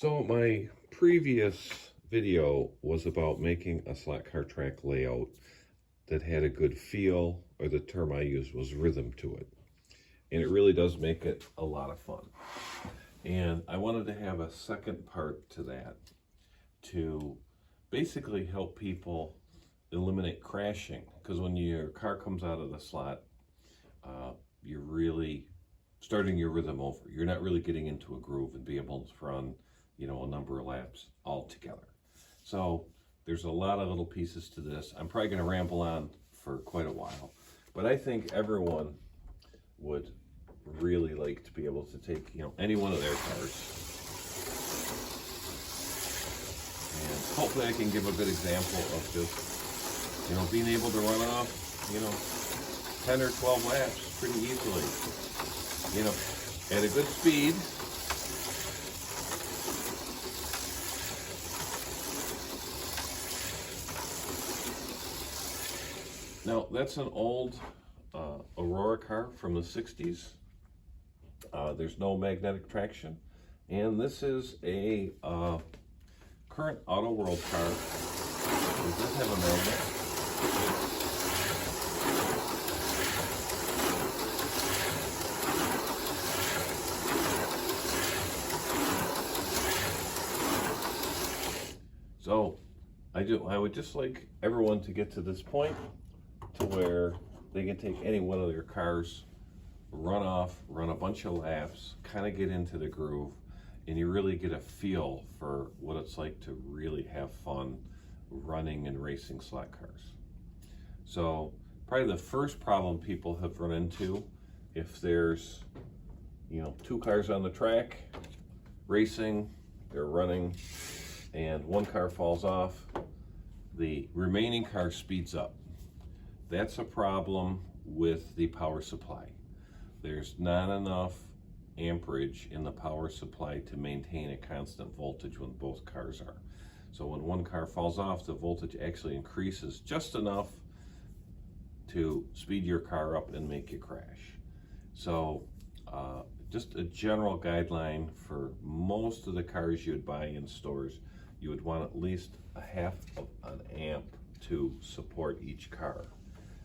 So my previous video was about making a slot car track layout that had a good feel, or the term I used was rhythm to it. And it really does make it a lot of fun. And I wanted to have a second part to that to basically help people eliminate crashing. Because when your car comes out of the slot, you're really starting your rhythm over. You're not really getting into a groove and be able to run, a number of laps all together. So there's a lot of little pieces to this. I'm probably going to ramble on for quite a while, but I think everyone would really like to be able to take, any one of their cars. And hopefully I can give a good example of just, being able to run off, 10 or 12 laps pretty easily, at a good speed. Now, that's an old Aurora car from the 60s. There's no magnetic traction. And this is a current Auto World car. It does have a magnet. So, I would just like everyone to get to this point to where they can take any one of their cars, run a bunch of laps, kind of get into the groove, and you really get a feel for what it's like to really have fun running and racing slot cars. So probably the first problem people have run into, if there's two cars on the track racing, they're running, and one car falls off, the remaining car speeds up. That's a problem with the power supply. There's not enough amperage in the power supply to maintain a constant voltage when both cars are. So when one car falls off, the voltage actually increases just enough to speed your car up and make you crash. So just a general guideline for most of the cars you'd buy in stores, you would want at least a half of an amp to support each car.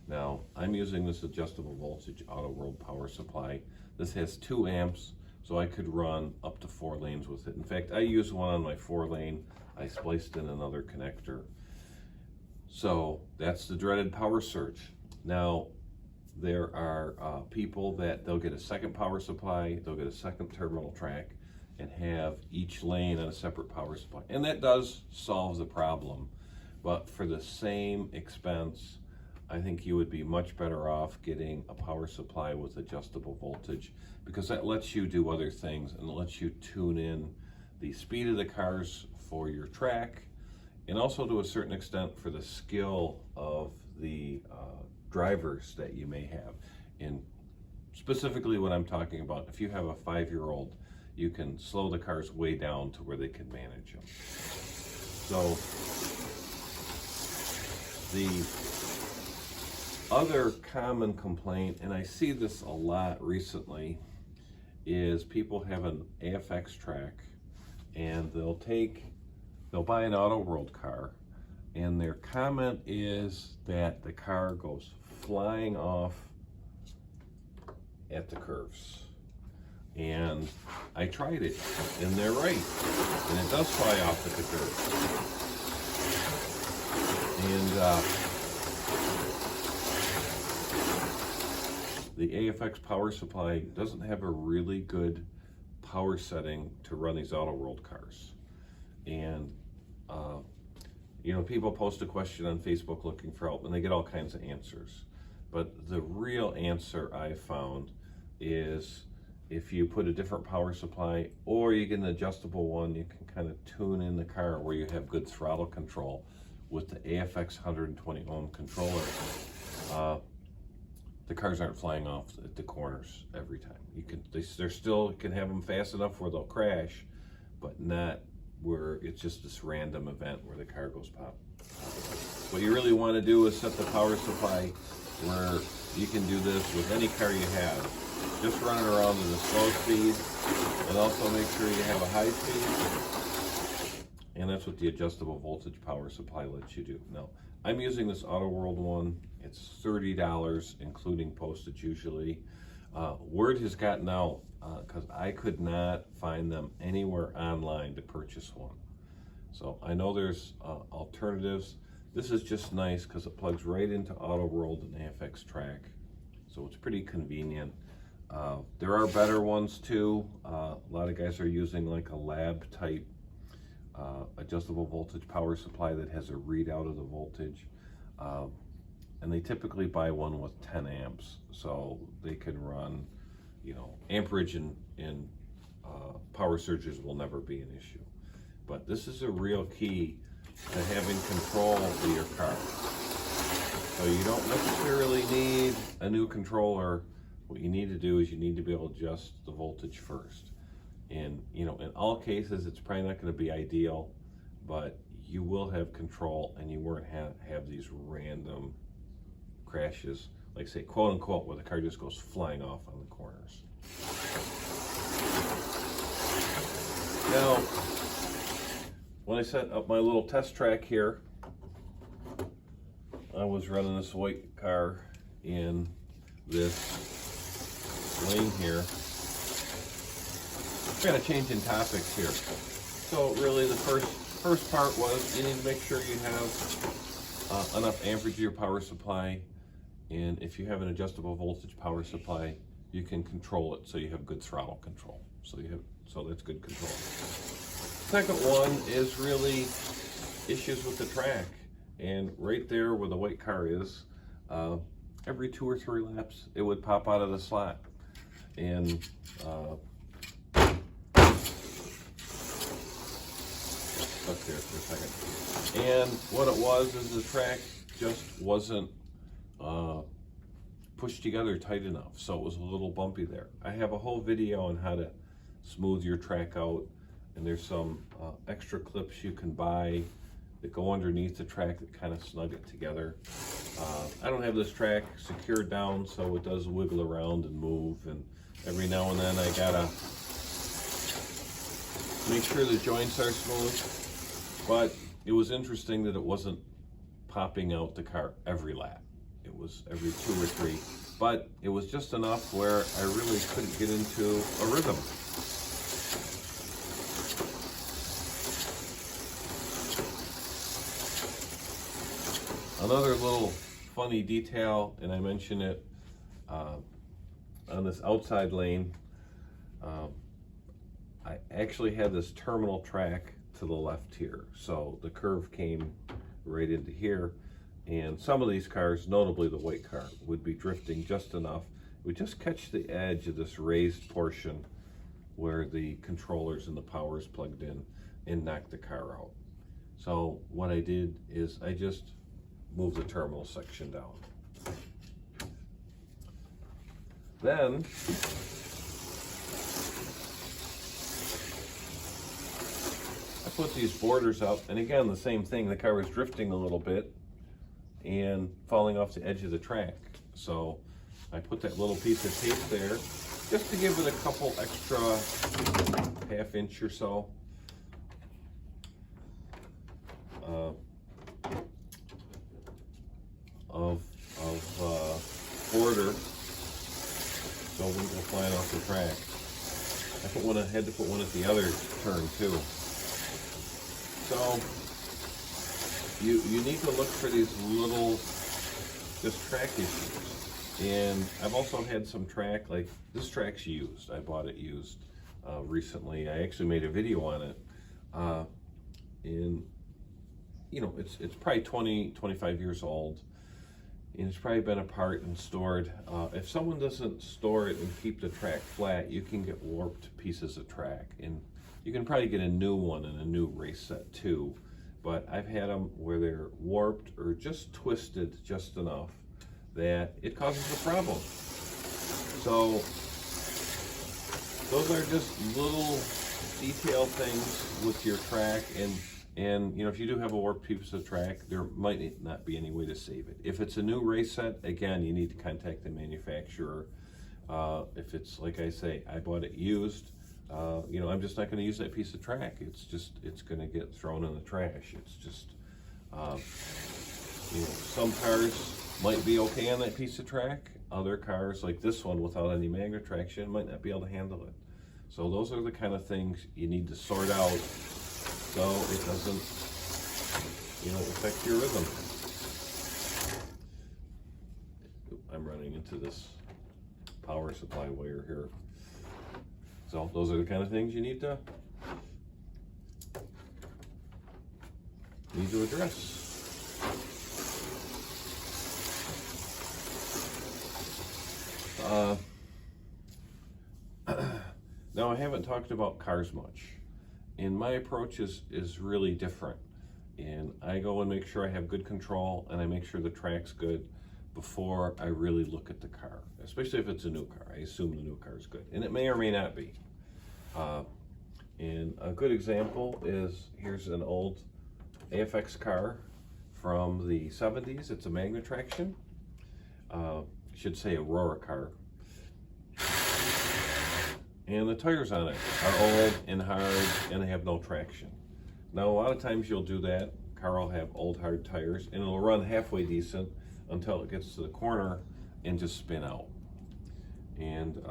Now, I'm using this adjustable voltage Auto World power supply. This has 2 amps, so I could run up to 4 lanes with it. In fact, I use one on my 4 lane. I spliced in another connector. So that's the dreaded power surge. Now, there are people that they'll get a second power supply, they'll get a second terminal track, and have each lane on a separate power supply. And that does solve the problem, but for the same expense, I think you would be much better off getting a power supply with adjustable voltage, because that lets you do other things and it lets you tune in the speed of the cars for your track, and also to a certain extent for the skill of the drivers that you may have. And specifically what I'm talking about, if you have a 5-year-old, you can slow the cars way down to where they can manage them. So the other common complaint, and I see this a lot recently, is people have an AFX track and they'll buy an Auto World car, and their comment is that the car goes flying off at the curves. And I tried it, and they're right, and it does fly off at the curves. And the AFX power supply doesn't have a really good power setting to run these Auto World cars. And people post a question on Facebook looking for help, and they get all kinds of answers. But the real answer I found is, if you put a different power supply, or you get an adjustable one, you can kind of tune in the car where you have good throttle control with the AFX 120 ohm controller. The cars aren't flying off at the corners every time. They still can have them fast enough where they'll crash, but not where it's just this random event where the car goes pop. What you really want to do is set the power supply where you can do this with any car you have. Just run it around at a slow speed, and also make sure you have a high speed And that's what the adjustable voltage power supply lets you do. Now, I'm using this Auto World one. It's $30, including postage usually. Word has gotten out because I could not find them anywhere online to purchase one. So I know there's alternatives. This is just nice because it plugs right into Auto World and AFX Track. So it's pretty convenient. There are better ones too. A lot of guys are using like a lab type adjustable voltage power supply that has a readout of the voltage. And they typically buy one with 10 amps, so they can run, you know, amperage and power surges will never be an issue. But this is a real key to having control of your car. So you don't necessarily need a new controller. What you need to do is you need to be able to adjust the voltage first. And, you know, in all cases, it's probably not going to be ideal, but you will have control and you won't have these random crashes, like say, quote unquote, where the car just goes flying off on the corners. Now, when I set up my little test track here, I was running this white car in this lane here. Kind of changing topics here. So really the first part was you need to make sure you have enough amperage of your power supply, and if you have an adjustable voltage power supply, you can control it so you have good throttle control. So that's good control. Second one is really issues with the track, and right there where the white car is, every 2 or 3 laps it would pop out of the slot, and stuck there for a second. And what it was is the track just wasn't pushed together tight enough, so it was a little bumpy there. I have a whole video on how to smooth your track out, and there's some extra clips you can buy that go underneath the track that kind of snug it together. I don't have this track secured down, so it does wiggle around and move, and every now and then I gotta make sure the joints are smooth. But it was interesting that it wasn't popping out the car every lap. It was every 2 or 3, but it was just enough where I really couldn't get into a rhythm. Another little funny detail, and I mentioned it on this outside lane, I actually had this terminal track to the left here. So the curve came right into here, and some of these cars, notably the white car, would be drifting just enough. It would just catch the edge of this raised portion where the controllers and the power is plugged in and knock the car out. So what I did is I just moved the terminal section down. Then I put these borders up, and again, the same thing. The car was drifting a little bit and falling off the edge of the track. So I put that little piece of tape there just to give it a couple extra ½ inch or so. Border, so it wouldn't go flying off the track. I had to put one at the other turn too. So you need to look for these little just track issues. And I've also had some track, like this track's used. I bought it used recently. I actually made a video on it. And you know, it's probably 25 years old. And it's probably been apart and stored. If someone doesn't store it and keep the track flat, you can get warped pieces of track. And you can probably get a new one and a new race set too. But I've had them where they're warped or just twisted just enough that it causes a problem. So those are just little detail things with your track, and you know, if you do have a warped piece of track, there might not be any way to save it. If it's a new race set, again, you need to contact the manufacturer. If it's, like I say, I bought it used, you know, I'm just not going to use that piece of track. It's going to get thrown in the trash. It's just, you know, some cars might be okay on that piece of track. Other cars, like this one without any magnet traction, might not be able to handle it. So those are the kind of things you need to sort out so it doesn't, you know, affect your rhythm. I'm running into this power supply wire here. So those are the kind of things you need to address. Now I haven't talked about cars much, and my approach is really different. And I go and make sure I have good control, and I make sure the track's good before I really look at the car, especially if it's a new car. I assume the new car is good, and it may or may not be. And a good example is, here's an old AFX car from the 70s. It's a magnet traction. Should say Aurora car. And the tires on it are old and hard, and they have no traction. Now, a lot of times you'll do that. Car will have old hard tires, and it'll run halfway decent until it gets to the corner and just spin out. And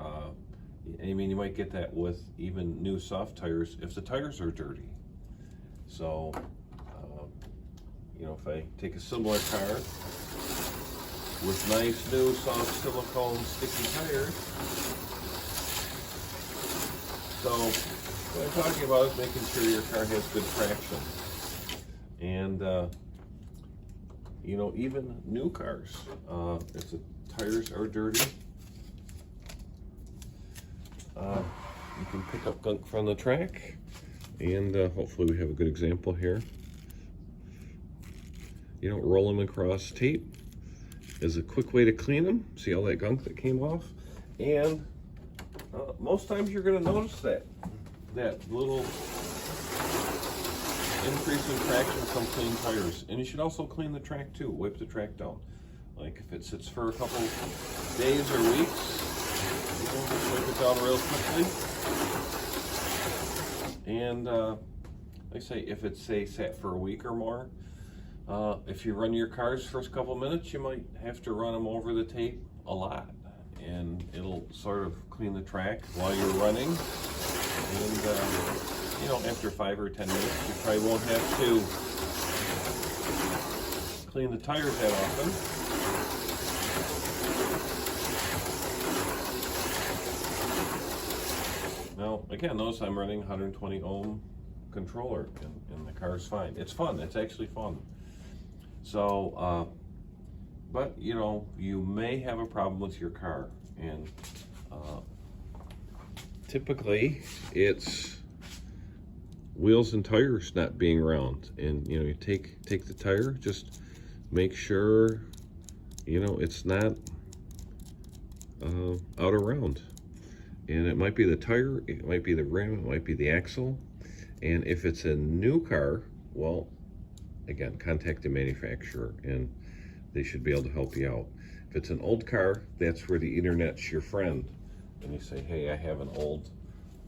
I mean, you might get that with even new soft tires if the tires are dirty. So, you know, if I take a similar car with nice new soft silicone sticky tires, so what I'm talking about is making sure your car has good traction. And you know, even new cars, if the tires are dirty, you can pick up gunk from the track, and hopefully we have a good example here. You don't roll them across tape is a quick way to clean them. See all that gunk that came off? And most times you're going to notice that little increase in traction from clean tires. And you should also clean the track too. Wipe the track down. Like if it sits for a couple days or weeks, you know, just wipe it down real quickly. And like I say, if it's sat for a week or more, if you run your cars first couple minutes, you might have to run them over the tape a lot, and it'll sort of clean the track while you're running. And you know, after 5 or 10 minutes, you probably won't have to clean the tires that often. Now, again, notice I'm running 120 ohm controller, and the car's fine. It's fun. It's actually fun. So, but you know, you may have a problem with your car, and typically it's wheels and tires not being round. And you know, you take the tire, just make sure, you know, it's not out of round. And it might be the tire, it might be the rim, it might be the axle. And if it's a new car, well, again, contact the manufacturer and they should be able to help you out. If it's an old car, that's where the internet's your friend. And you say, hey, I have an old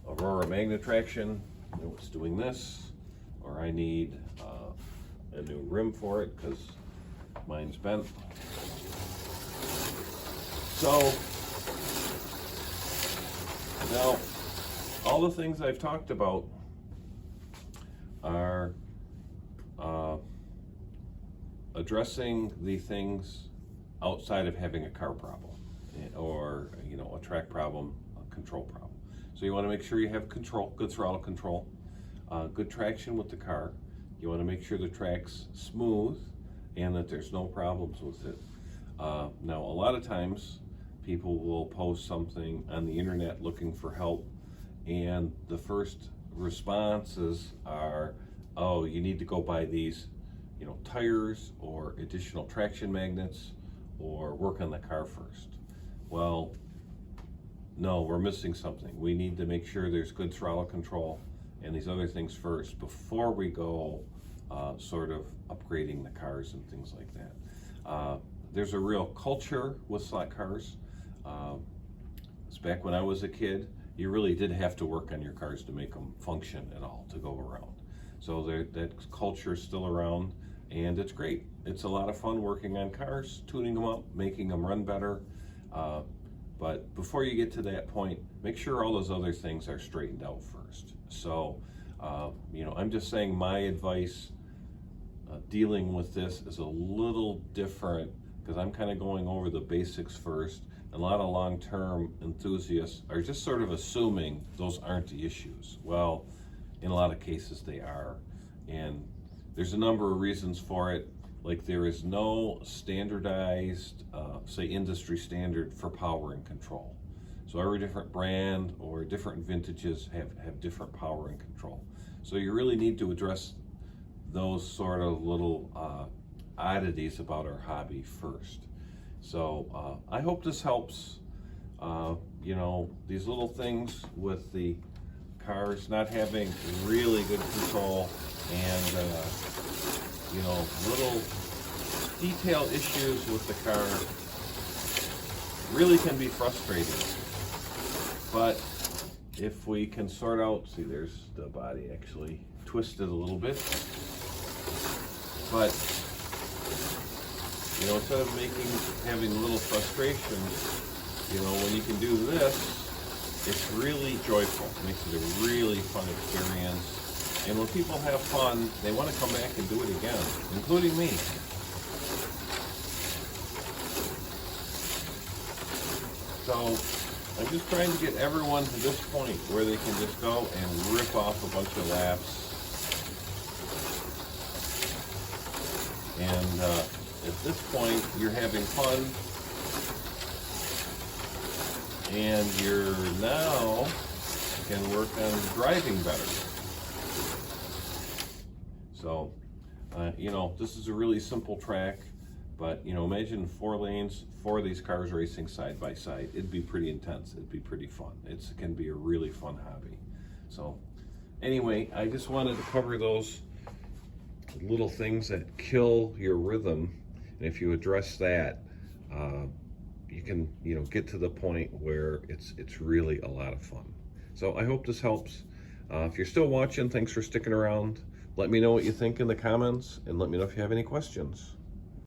Aurora magnet traction, you know, it's doing this, or I need a new rim for it because mine's bent. So, now, all the things I've talked about are addressing the things outside of having a car problem, or you know, a track problem, a control problem. So you want to make sure you have control, good throttle control, good traction with the car. You want to make sure the track's smooth and that there's no problems with it. Now, a lot of times people will post something on the internet looking for help, and the first responses are, oh, you need to go buy these, you know, tires or additional traction magnets, or work on the car first. Well, no, we're missing something. We need to make sure there's good throttle control and these other things first before we go sort of upgrading the cars and things like that. There's a real culture with slot cars. It's back when I was a kid, you really did have to work on your cars to make them function at all, to go around. So that culture is still around, and it's great. It's a lot of fun working on cars, tuning them up, making them run better. But before you get to that point, make sure all those other things are straightened out first. So, you know, I'm just saying my advice dealing with this is a little different, because I'm kind of going over the basics first. And a lot of long-term enthusiasts are just sort of assuming those aren't the issues. Well, in a lot of cases they are. And there's a number of reasons for it. Like, there is no standardized, say, industry standard for power and control. So every different brand or different vintages have different power and control. So you really need to address those sort of little oddities about our hobby first. So I hope this helps. You know, these little things with the cars not having really good control, and you know, little detail issues with the car really can be frustrating. But if we can sort out, see, there's the body actually twisted a little bit. But you know, instead of having little frustrations, you know, when you can do this, it's really joyful. It makes it a really fun experience. And when people have fun, they want to come back and do it again, including me. So I'm just trying to get everyone to this point where they can just go and rip off a bunch of laps. And at this point, you're having fun, and you're now can work on driving better. So, you know, this is a really simple track, but, you know, imagine 4 lanes, 4 of these cars racing side by side. It'd be pretty intense. It'd be pretty fun. It can be a really fun hobby. So, anyway, I just wanted to cover those little things that kill your rhythm. And if you address that, you can, you know, get to the point where it's really a lot of fun. So I hope this helps. If you're still watching, thanks for sticking around. Let me know what you think in the comments, and let me know if you have any questions.